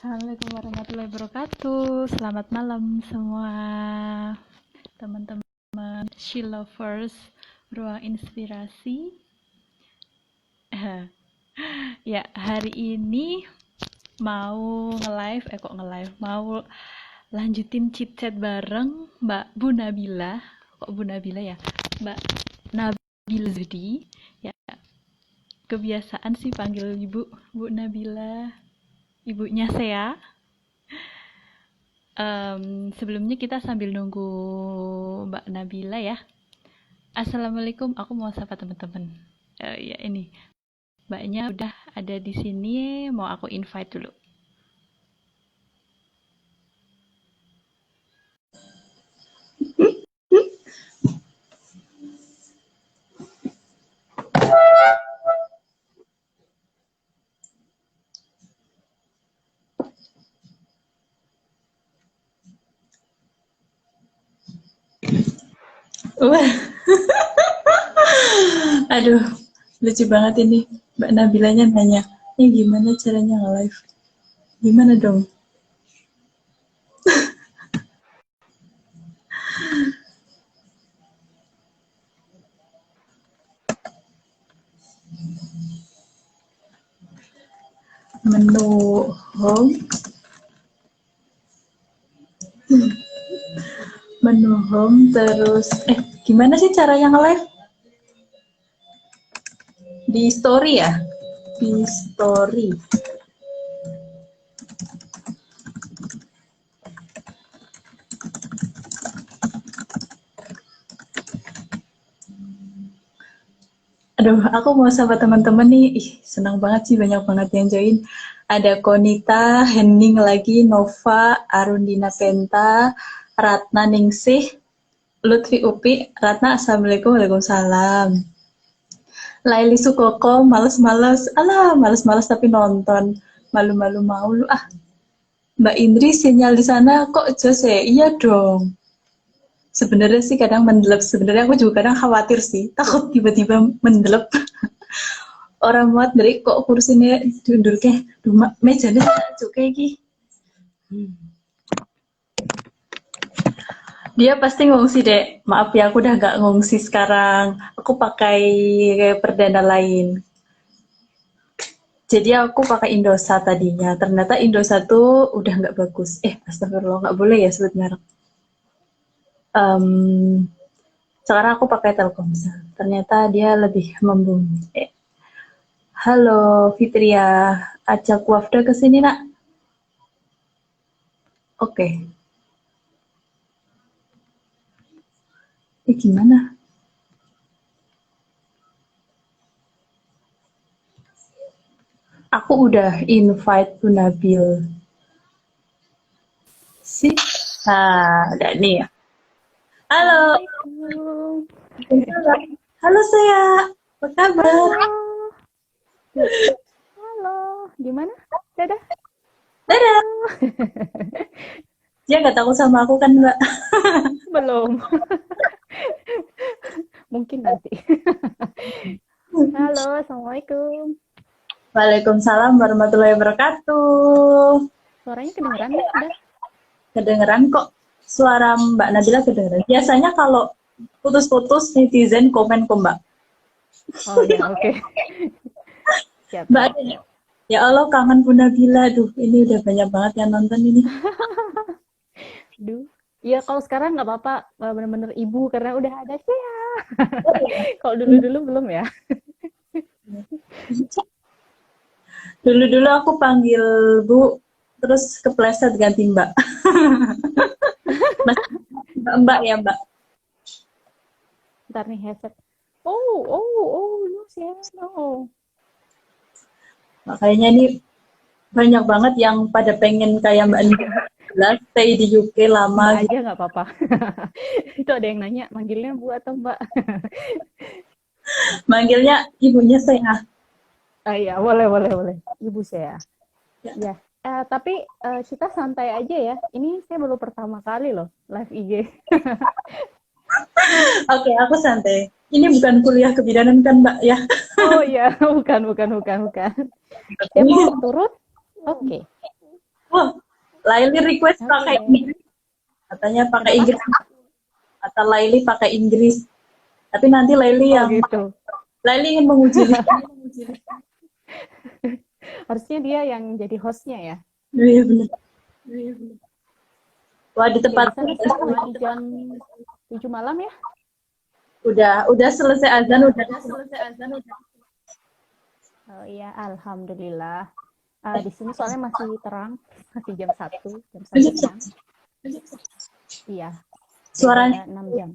Assalamualaikum warahmatullahi wabarakatuh. Selamat malam semua teman-teman She Lovers Ruang Inspirasi. Ya, hari ini mau nge-live, mau lanjutin chit-chat bareng Mbak Bu Nabila. Kok Bu Nabila ya? Mbak Nabila Zudi. Ya, kebiasaan sih panggil Ibu, Bu Nabila. Ibunya Sea. Sebelumnya kita sambil nunggu Mbak Nabila ya. Assalamualaikum, aku mau sapa teman-teman. Ya ini, Mbaknya udah ada di sini, mau aku invite dulu. Wah, aduh, lucu banget ini. Mbak Nabilanya nanya, ini gimana caranya nge-live? Gimana dong? Menu home, terus, gimana sih caranya nge-live? Di story ya? Di story. Aduh, aku mau sama teman-teman nih. Ih, senang banget sih, banyak banget yang join. Ada Konita, Henning lagi, Nova, Arundina Penta, Ratna Ningsih, Lutfi Upi, Ratna, Assalamualaikum, Waalaikumsalam. Laili Sukoko, males-males, alah males-males tapi nonton, malu-malu mau lu ah. Mbak Indri sinyal di sana kok jos ya? Iya dong. Sebenarnya sih kadang mendelep, sebenarnya aku juga kadang khawatir sih, takut tiba-tiba mendelep. Orang muat dari kok kursinya diundur ke, mejanya tak kayak gini. Dia pasti ngungsi deh. Maaf ya, aku udah gak ngungsi sekarang. Aku pakai perdana lain. Jadi aku pakai Indosat tadinya. Ternyata Indosat tuh udah nggak bagus. Astagfirullah, nggak boleh ya sebut merek. Sekarang aku pakai Telkomsel. Ternyata dia lebih membumi. Halo Fitria, ajak Wafda ke sini nak. Oke. Gimana? Aku udah invite Bu Nabil. Sih. Nah, udah nih ya. Halo. Assalamualaikum. Halo saya. Apa kabar? Halo. Halo. Gimana? Dadah. Dadah. Halo. Dia nggak takut sama aku kan, Mbak? Belum. Mungkin nanti. Halo, Assalamualaikum. Waalaikumsalam warahmatullahi wabarakatuh. Suaranya kedengeran nih, udah? Kedengeran kok. Suara Mbak Nabila kedengeran. Biasanya kalau putus-putus netizen komen kok, Mbak. Oh ya, oke. Siap. Mbak, ya Allah kangen Bu Nabila. Duh, ini udah banyak banget yang nonton ini. Duh. Ya kalau sekarang nggak apa-apa, bener-bener ibu karena udah ada sih ya. Kalau dulu-dulu belum ya. Dulu-dulu aku panggil Bu, terus kepleset ganti Mbak. Mas, Mbak ya Mbak. Ntar nih headset. Oh, no, no. Makanya ini banyak banget yang pada pengen kayak Mbak Nabila, stay di UK lama. Mbak aja nggak apa-apa. Itu ada yang nanya, manggilnya Bu atau Mbak? Manggilnya ibunya saya. Ah iya, boleh. Ibu saya. Ya. Tapi kita santai aja ya. Ini saya baru pertama kali loh live IG. Oke, aku santai. Ini bukan kuliah kebidanan kan Mbak ya? Oh iya, bukan. Saya mau turun. Oke. Oh, Laili request Oke pakai deh. Inggris. Katanya pakai Kenapa? Inggris. Kata Laili pakai Inggris. Tapi nanti Laili Oh yang gitu. Laili ingin menguji lidah. Harusnya dia yang jadi hostnya ya. Iya benar. Wah di Ya di tempatku sana sekarang lagi jam 7 malam ya. udah selesai azan udah. Oh iya, alhamdulillah. Di sini soalnya masih terang, masih jam 1 siang. Iya, Suaranya beda 6 jam.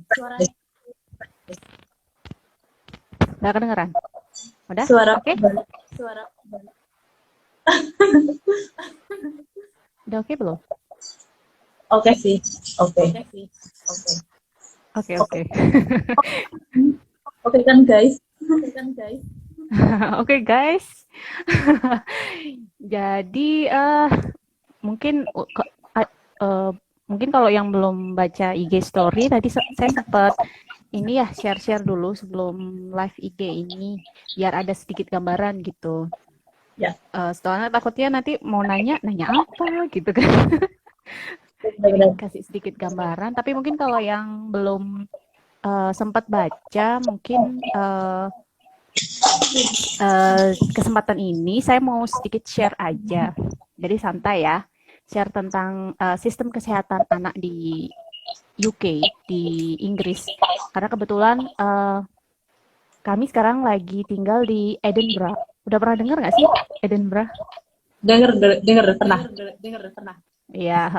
Udah kedengeran? Udah? suara Oke? Udah oke belum? oke sih. Oke. Oke, oke. Oke kan guys? Oke, guys. Jadi mungkin mungkin kalau yang belum baca IG story tadi saya sempat ini ya share-share dulu sebelum live IG ini biar ada sedikit gambaran gitu. Ya. Soalnya takutnya nanti mau nanya apa gitu kan. Jadi Benar-benar. kasih sedikit gambaran. Tapi mungkin kalau yang belum sempat baca, mungkin kesempatan ini saya mau sedikit share aja. Jadi santai ya. Share tentang sistem kesehatan anak di UK, di Inggris. Karena kebetulan kami sekarang lagi tinggal di Edinburgh. Udah pernah dengar nggak sih Edinburgh? Dengar pernah. Iya,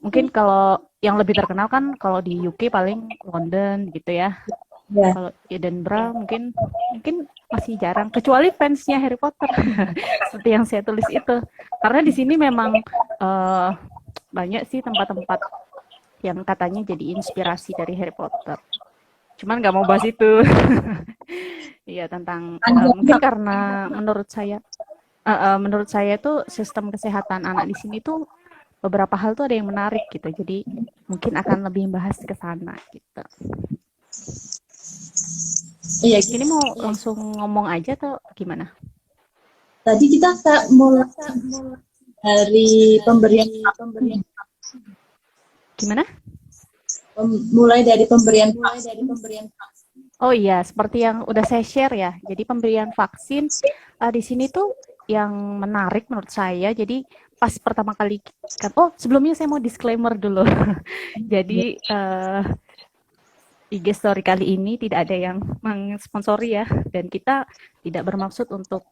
mungkin kalau yang lebih terkenal kan kalau di UK paling London gitu ya. Ya. Kalau Edinburgh mungkin masih jarang, kecuali fansnya Harry Potter, seperti yang saya tulis itu. Karena di sini memang banyak sih tempat-tempat yang katanya jadi inspirasi dari Harry Potter. Cuman nggak mau bahas itu. Iya tentang mungkin karena menurut saya tuh sistem kesehatan anak di sini tuh beberapa hal tuh ada yang menarik gitu. Jadi mungkin akan lebih bahas ke sana gitu. Iya. Ini mau langsung ngomong aja atau gimana? Tadi kita mulai dari pemberian vaksin. Gimana? Mulai dari pemberian vaksin. Oh iya, seperti yang udah saya share ya. Jadi pemberian vaksin di sini tuh yang menarik menurut saya. Jadi pas pertama kali kan, sebelumnya saya mau disclaimer dulu. Jadi IG story kali ini tidak ada yang mensponsori ya, dan kita tidak bermaksud untuk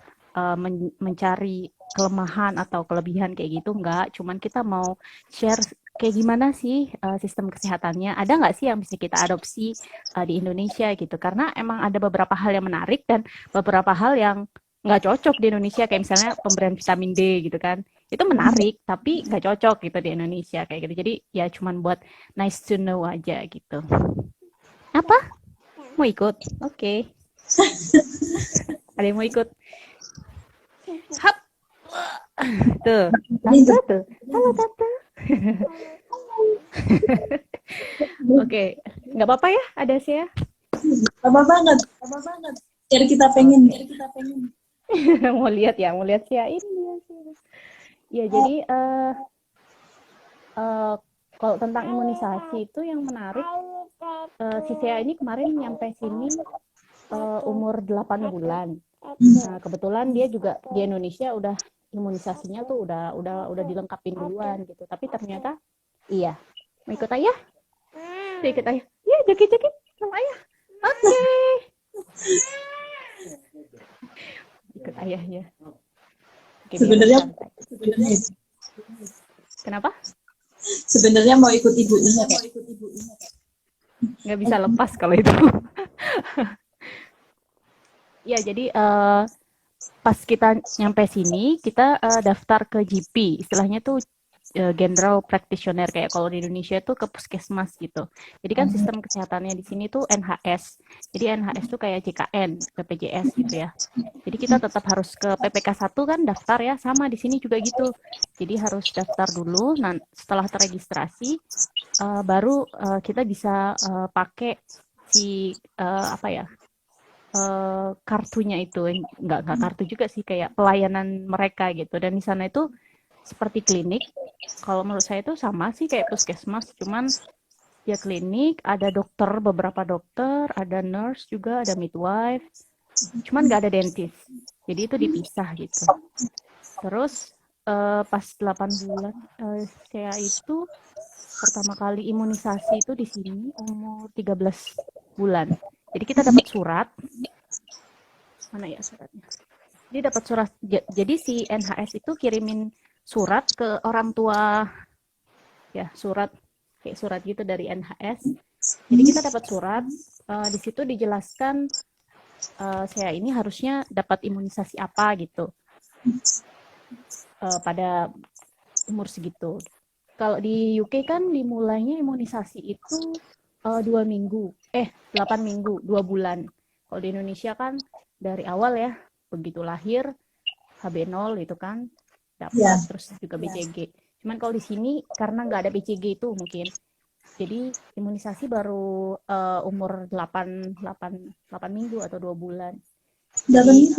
mencari kelemahan atau kelebihan kayak gitu, enggak. Cuman kita mau share kayak gimana sih sistem kesehatannya, ada nggak sih yang bisa kita adopsi di Indonesia gitu, karena emang ada beberapa hal yang menarik dan beberapa hal yang nggak cocok di Indonesia, kayak misalnya pemberian vitamin D gitu kan, itu menarik tapi nggak cocok gitu di Indonesia kayak gitu. Jadi ya cuman buat nice to know aja gitu. Apa? Mau ikut? Oke. Ada yang mau ikut? Hap. Tuh. Tante tuh. Halo Tante. Oke. Nggak apa-apa ya ada saya. Apa banget. Biar kita pengen. Mau lihat saya ini. Ya jadi kalau tentang imunisasi itu yang menarik, si Sea ini kemarin nyampe sini umur 8 bulan. Nah, kebetulan dia juga di Indonesia udah imunisasinya tuh udah dilengkapin duluan gitu. Tapi ternyata iya. Mau ikut ayah? Mau ikut ayah? Iya, jakit-jakit sama ayah. Oke. Ikut ayahnya. Oke, Sebenarnya kenapa? Sebenarnya mau ikut ibunya kayak. Nggak bisa lepas kalau itu. Ya, jadi pas kita nyampe sini, kita daftar ke GP, istilahnya tuh General Practitioner, kayak kalau di Indonesia tuh ke puskesmas gitu. Jadi kan sistem kesehatannya di sini tuh NHS. Jadi NHS tuh kayak JKN, BPJS gitu ya. Jadi kita tetap harus ke PPK 1 kan daftar ya, sama di sini juga gitu. Jadi harus daftar dulu, nah setelah terregistrasi baru kita bisa pakai si apa ya? Kartunya itu, nggak kartu juga sih, kayak pelayanan mereka gitu. Dan di sana itu seperti klinik. Kalau menurut saya itu sama sih kayak puskesmas, cuman ya klinik, ada dokter, beberapa dokter, ada nurse juga, ada midwife, cuman nggak ada dentist. Jadi itu dipisah gitu. Terus pas 8 bulan saya itu pertama kali imunisasi itu di sini umur 13 bulan. Jadi kita dapat surat. Mana ya suratnya? Jadi dapat surat. Jadi si NHS itu kirimin surat ke orang tua, ya surat kayak surat gitu dari NHS. Jadi kita dapat surat, di situ dijelaskan saya ini harusnya dapat imunisasi apa gitu pada umur segitu. Kalau di UK kan dimulainya imunisasi itu 2 minggu, 8 minggu, 2 bulan. Kalau di Indonesia kan dari awal ya, begitu lahir HB0 itu kan dapat, terus juga BCG. Cuman kalau di sini karena nggak ada BCG itu mungkin, jadi imunisasi baru umur 8 minggu atau 2 bulan. Jadi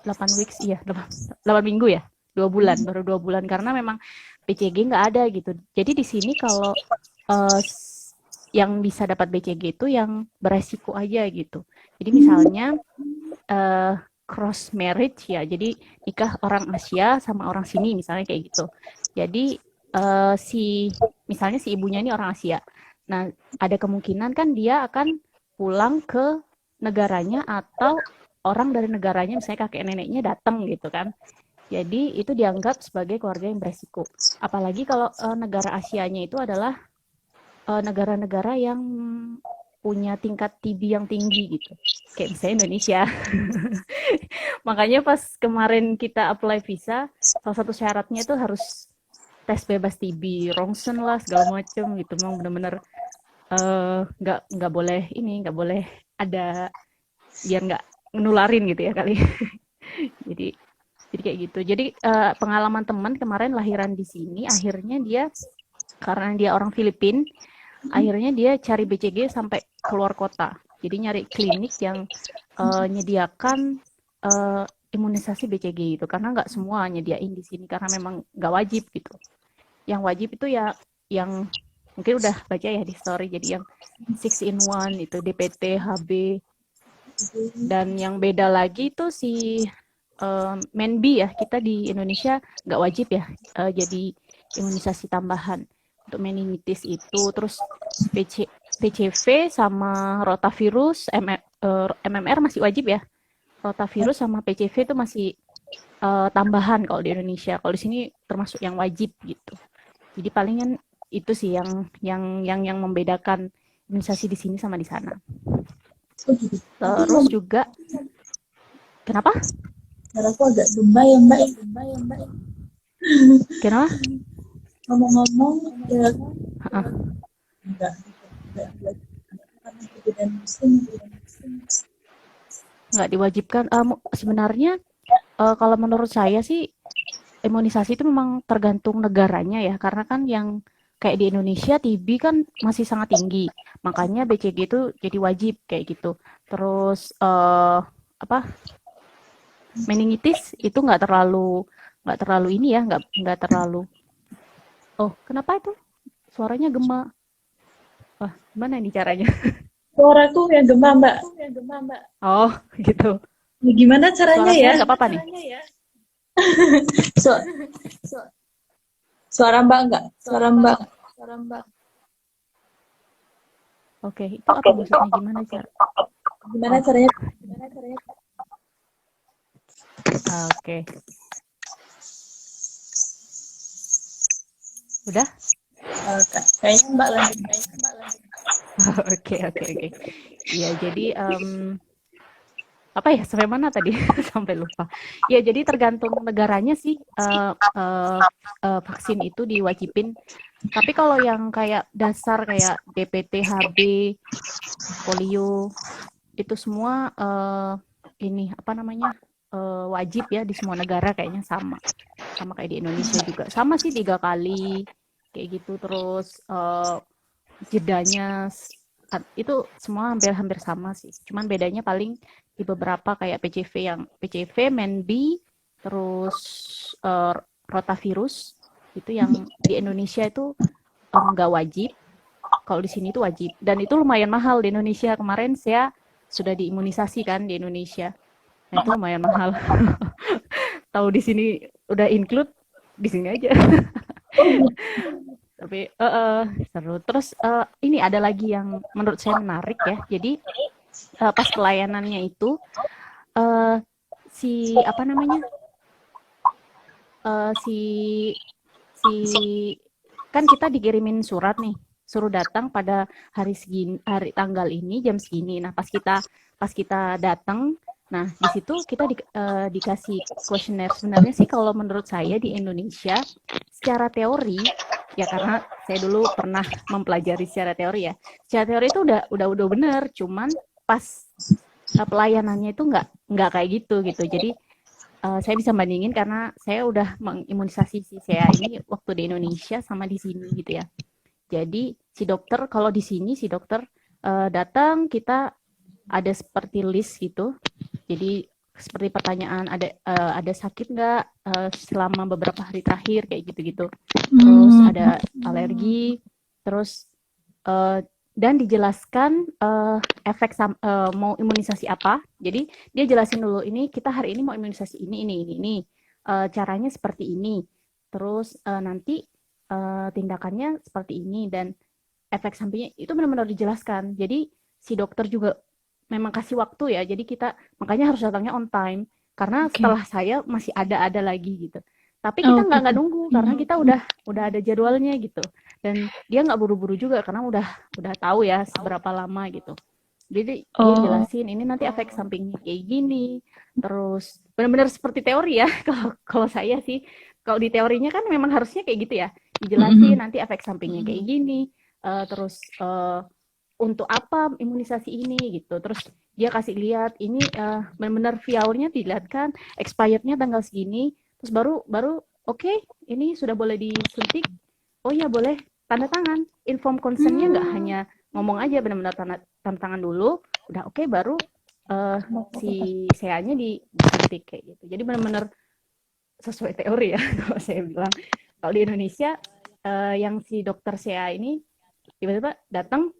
8 weeks, iya 8 minggu ya, 2 bulan, baru 2 bulan karena memang BCG nggak ada gitu. Jadi di sini kalau yang bisa dapat BCG itu yang beresiko aja gitu. Jadi misalnya cross marriage ya, jadi nikah orang Asia sama orang sini misalnya kayak gitu. Jadi misalnya si ibunya ini orang Asia. Nah, ada kemungkinan kan dia akan pulang ke negaranya atau orang dari negaranya misalnya kakek neneknya datang gitu kan. Jadi itu dianggap sebagai keluarga yang beresiko. Apalagi kalau negara Asianya itu adalah negara-negara yang punya tingkat TB yang tinggi gitu. Kayak misalnya Indonesia. Makanya pas kemarin kita apply visa, salah satu syaratnya itu harus tes bebas TB, rongsen lah segala macem gitu. Memang benar-benar nggak boleh nggak boleh ada, biar nggak menularin gitu ya kali. jadi kayak gitu. Jadi pengalaman teman kemarin lahiran di sini, akhirnya dia karena dia orang Filipina, akhirnya dia cari BCG sampai keluar kota. Jadi nyari klinik yang nyediakan imunisasi BCG itu, karena nggak semua nyediain di sini karena memang nggak wajib gitu. Yang wajib itu ya yang mungkin udah baca ya di story, jadi yang 6-in-1 itu DPT, HB, dan yang beda lagi itu si MenB ya, kita di Indonesia nggak wajib ya jadi imunisasi tambahan untuk meningitis itu. Terus PCV sama rotavirus, MMR masih wajib ya. Rotavirus sama PCV itu masih tambahan kalau di Indonesia. Kalau di sini termasuk yang wajib gitu. Jadi palingan itu sih yang membedakan imunisasi di sini sama di sana. Terus juga kenapa? Aku agak domba ya Mbak. Kenapa? Ngomong-ngomong ya enggak diwajibkan. Sebenarnya kalau menurut saya sih imunisasi itu memang tergantung negaranya ya, karena kan yang kayak di Indonesia TB kan masih sangat tinggi, makanya BCG itu jadi wajib kayak gitu. Terus meningitis itu nggak terlalu ini ya, nggak terlalu. Oh, kenapa itu suaranya gema? Wah, gimana ini caranya? Suaraku yang gema Mbak. Oh, gitu. Ya, gimana caranya Suara ya? Nggak apa-apa nih. Suara Mbak enggak? Suara Mbak. Oke, itu apa maksudnya? Gimana caranya? Oke. Udah? Kayaknya Mbak lanjut. Oke. Iya, jadi apa ya, sampai mana tadi? Sampai lupa. Ya, jadi tergantung negaranya sih vaksin itu diwajibin. Tapi kalau yang kayak dasar kayak DPT, HB, polio, itu semua ini apa namanya wajib ya di semua negara, kayaknya sama kayak di Indonesia juga. Sama sih 3 kali kayak gitu. Terus jedanya itu semua hampir sama sih. Cuman bedanya paling di beberapa kayak PCV, MenB terus rotavirus itu yang di Indonesia itu nggak wajib, kalau di sini itu wajib, dan itu lumayan mahal di Indonesia. Kemarin saya sudah diimunisasi kan di Indonesia, nah itu lumayan mahal. Tahu di sini udah include, di sini aja. Tapi seru. Terus ini ada lagi yang menurut saya menarik ya. Jadi pas pelayanannya itu si apa namanya si si kan kita dikirimin surat nih, suruh datang pada hari segini, hari tanggal ini jam segini. Nah pas kita datang, nah di situ kita dikasih kuesioner. Sebenarnya sih kalau menurut saya di Indonesia secara teori ya, karena saya dulu pernah mempelajari secara teori ya. Secara teori itu udah benar, cuman pas pelayanannya itu nggak kayak gitu. Jadi saya bisa bandingin karena saya udah mengimunisasi si saya ini waktu di Indonesia sama di sini gitu ya. Jadi si dokter, kalau di sini si dokter datang, kita ada seperti list gitu. Jadi seperti pertanyaan, ada sakit nggak selama beberapa hari terakhir kayak gitu-gitu. Terus ada alergi, terus dan dijelaskan efek mau imunisasi apa. Jadi dia jelasin dulu, ini kita hari ini mau imunisasi ini. Caranya seperti ini. Terus nanti tindakannya seperti ini, dan efek sampingnya itu benar-benar dijelaskan. Jadi si dokter juga memang kasih waktu ya. Jadi kita makanya harus datangnya on time, karena setelah saya masih ada lagi gitu. Tapi kita nggak nunggu karena kita udah ada jadwalnya gitu. Dan dia nggak buru-buru juga karena udah tahu ya seberapa lama gitu. Jadi dia jelasin ini nanti efek sampingnya kayak gini. Terus benar-benar seperti teori ya. Kalau saya sih, kalau di teorinya kan memang harusnya kayak gitu ya. Dijelasin nanti efek sampingnya kayak gini. Terus untuk apa imunisasi ini gitu. Terus dia kasih lihat ini benar-benar vialnya dilihatkan, expirednya tanggal segini. Terus baru oke, ini sudah boleh disuntik. Oh ya boleh, tanda tangan. Inform consent-nya nggak hanya ngomong aja, benar-benar tanda tangan dulu. Udah oke, baru si seanya disuntik kayak gitu. Jadi benar-benar sesuai teori ya kalau saya bilang. Kalau di Indonesia yang si dokter SEA ini tiba-tiba datang,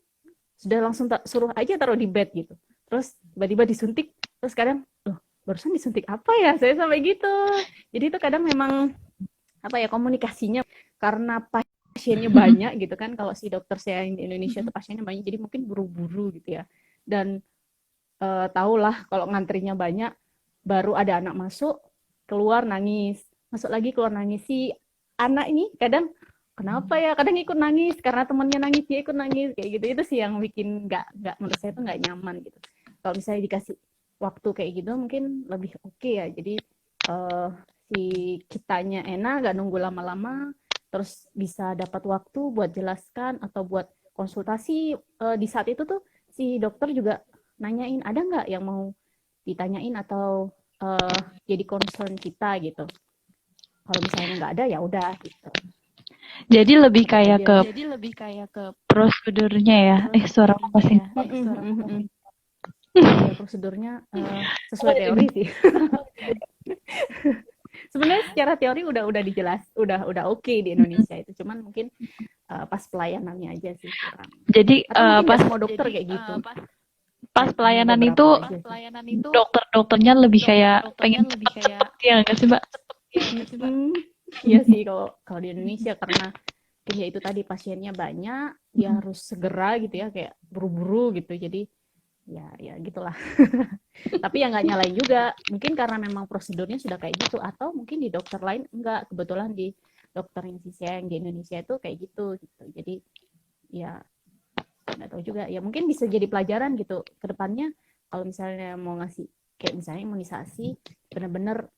sudah langsung suruh aja taruh di bed gitu. Terus tiba-tiba disuntik, terus kadang loh barusan disuntik apa ya, saya sampai gitu. Jadi itu kadang memang apa ya, komunikasinya karena pasiennya banyak gitu kan. Kalau si dokter saya di Indonesia itu pasiennya banyak, jadi mungkin buru-buru gitu ya. Dan tahulah kalau ngantrinya banyak, baru ada anak masuk, keluar nangis, masuk lagi keluar nangis. Si anak ini kadang kenapa ya, kadang ikut nangis karena temannya nangis, dia ikut nangis kayak gitu. Itu sih yang bikin nggak menurut saya itu nggak nyaman gitu. Kalau misalnya dikasih waktu kayak gitu mungkin lebih oke ya. Jadi si kitanya enak, nggak nunggu lama-lama, terus bisa dapat waktu buat jelaskan atau buat konsultasi. Di saat itu tuh si dokter juga nanyain ada nggak yang mau ditanyain atau jadi concern kita gitu. Kalau misalnya nggak ada ya udah gitu. Jadi lebih kayak ke prosedurnya ya. Suara apa sih? Ya, prosedurnya sesuai teori sih. Sebenarnya secara teori udah dijelas, udah oke di Indonesia itu. Cuman mungkin pas pelayanannya aja sih kurang. Jadi pas semua dokter kayak gitu. Pas pelayanan itu dokter-dokternya lebih kayak pengen cepet-cepet ya nggak sih Mbak? Iya sih kalau di Indonesia, karena ya itu tadi pasiennya banyak, dia harus segera gitu ya, kayak buru-buru gitu. Jadi ya gitulah. Tapi ya nggak nyalain juga, mungkin karena memang prosedurnya sudah kayak gitu, atau mungkin di dokter lain enggak, kebetulan di dokter yang yang di Indonesia itu kayak gitu. Jadi ya nggak tahu juga ya, mungkin bisa jadi pelajaran gitu ke depannya kalau misalnya mau ngasih kayak misalnya imunisasi, benar-benar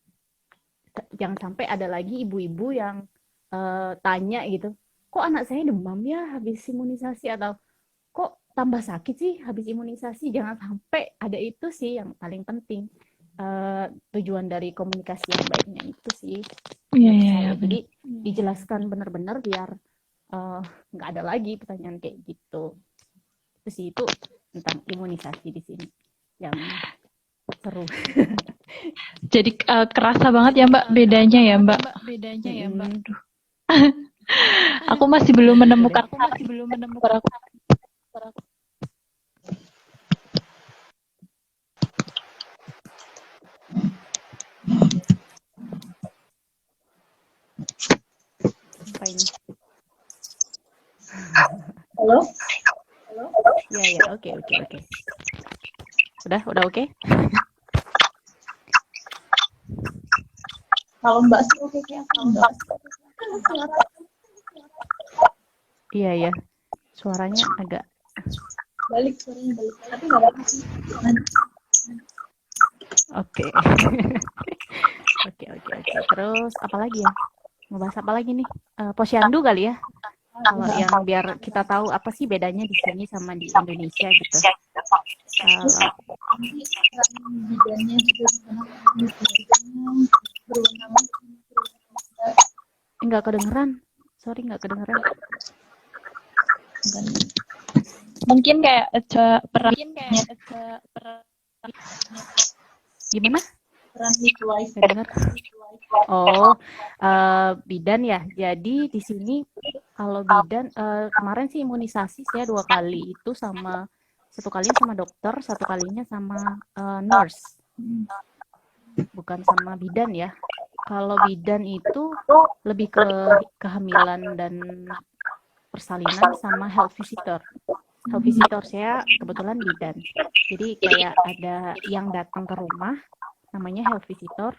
jangan sampai ada lagi ibu-ibu yang tanya gitu, kok anak saya demam ya habis imunisasi, atau kok tambah sakit sih habis imunisasi. Jangan sampai ada itu sih yang paling penting. Tujuan dari komunikasi yang baiknya itu sih. Jadi dijelaskan benar-benar biar nggak ada lagi pertanyaan kayak gitu. Itu sih, itu tentang imunisasi di sini yang seru. Jadi kerasa banget ya Mbak bedanya ya Mbak. Aku masih belum menemukan suara aku. Apa ini? Halo? Ya, oke. Udah oke? Kalau Mbak sih oke aku Mbak. Iya. Suaranya agak Balik suaranya balik. Tapi nggak apa-apa sih. oke. Oke. Terus apa lagi ya? Ngebahas apa lagi nih? Posyandu kali ya? Kalau yang biar kita tahu apa sih bedanya di sini sama di Indonesia gitu. Bidannya juga berwenang. Nggak kedengeran. Sorry, nggak kedengeran. Mungkin kayak peran Gimana? Peran midwife. Nggak dengar. Oh, bidan ya. Jadi di sini kalau bidan kemarin sih imunisasi saya 2 kali, itu sama 1 kalinya sama dokter, 1 kalinya sama nurse. Bukan sama bidan ya. Kalau bidan itu lebih ke kehamilan dan persalinan sama health visitor. Health visitor saya kebetulan bidan. Jadi kayak ada yang datang ke rumah, namanya health visitor.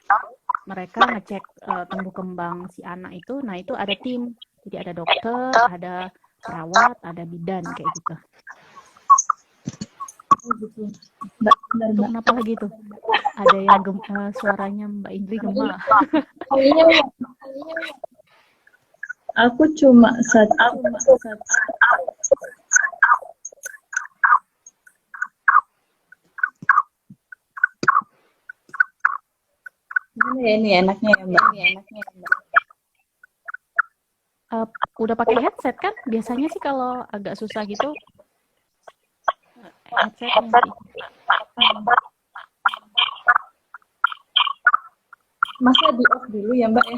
Mereka ngecek tumbuh kembang si anak itu. Nah itu ada tim. Jadi ada dokter, ada perawat, ada bidan kayak gitu. Mbak, Itu kenapa lagi tuh? Ada yang suaranya Mbak Indri gema. Aku cuma satu. Gimana ya ini enaknya ya Mbak? Udah pakai headset kan? Biasanya sih kalau agak susah gitu headsetnya sih. Masnya di off dulu ya Mbak ya?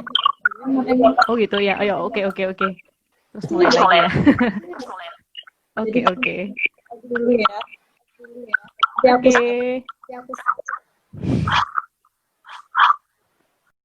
Oh gitu ya. Ayo, oke. Terus mulai lagi ya. Oke. Dulu ya. Oke.